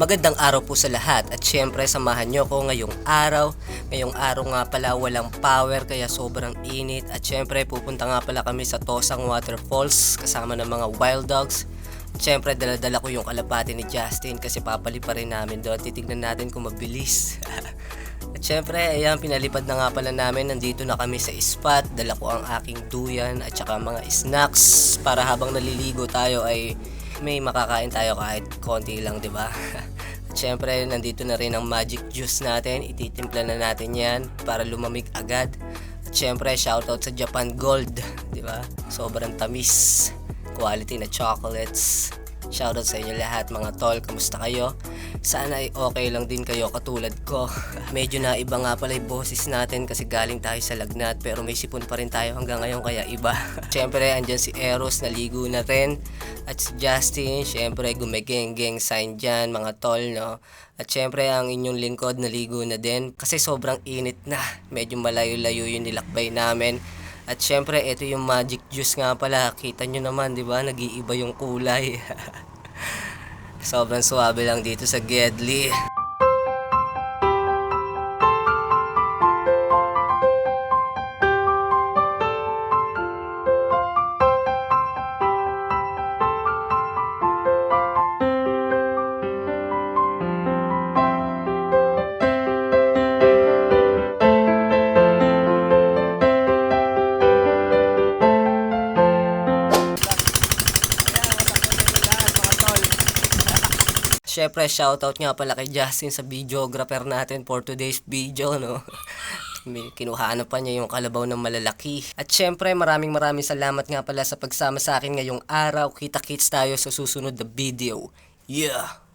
Magandang araw po sa lahat at syempre samahan nyo ko ngayong araw. Ngayong araw nga pala walang power kaya sobrang init at syempre pupunta nga pala kami sa Tosang Waterfalls kasama ng mga wild dogs. At syempre dala-dala ko yung kalapati ni Justin kasi papalipa rin namin doon. Titignan natin kung mabilis. At syempre ayan, pinalipad na nga pala namin. Nandito na kami sa spot. Dala ko ang aking duyan at saka mga snacks para habang naliligo tayo ay may makakain tayo kahit konti lang, 'di ba? At syempre, nandito na rin ang magic juice natin. Ititimpla na natin 'yan para lumamig agad. At syempre, shoutout sa Japan Gold, 'di ba? Sobrang tamis. Quality na chocolates. Shoutout sa inyo lahat mga tol, kamusta kayo? Sana ay okay lang din kayo katulad ko. Medyo na iba nga pala yung boses natin kasi galing tayo sa lagnat pero may sipon pa rin tayo hanggang ngayon kaya iba. Siyempre andyan si Eros naligo na rin at si Justin siyempre gumegeng-geng sign dyan mga tol, no? At siyempre ang inyong lingkod naligo na din kasi sobrang init na. Medyo malayo-layo yung nilakbay namin. At syempre, ito yung magic juice nga pala. Kita nyo naman, di ba? Nag-iiba yung kulay. Sobrang suwabe lang dito sa Gedli. Syempre, shoutout nga pala kay Justin sa videographer natin for today's video, no? Kinuhaan pa niya yung kalabaw ng malalaki. At syempre, maraming salamat nga pala sa pagsama sa akin ngayong araw. Kita-kits tayo sa susunod na video. Yeah!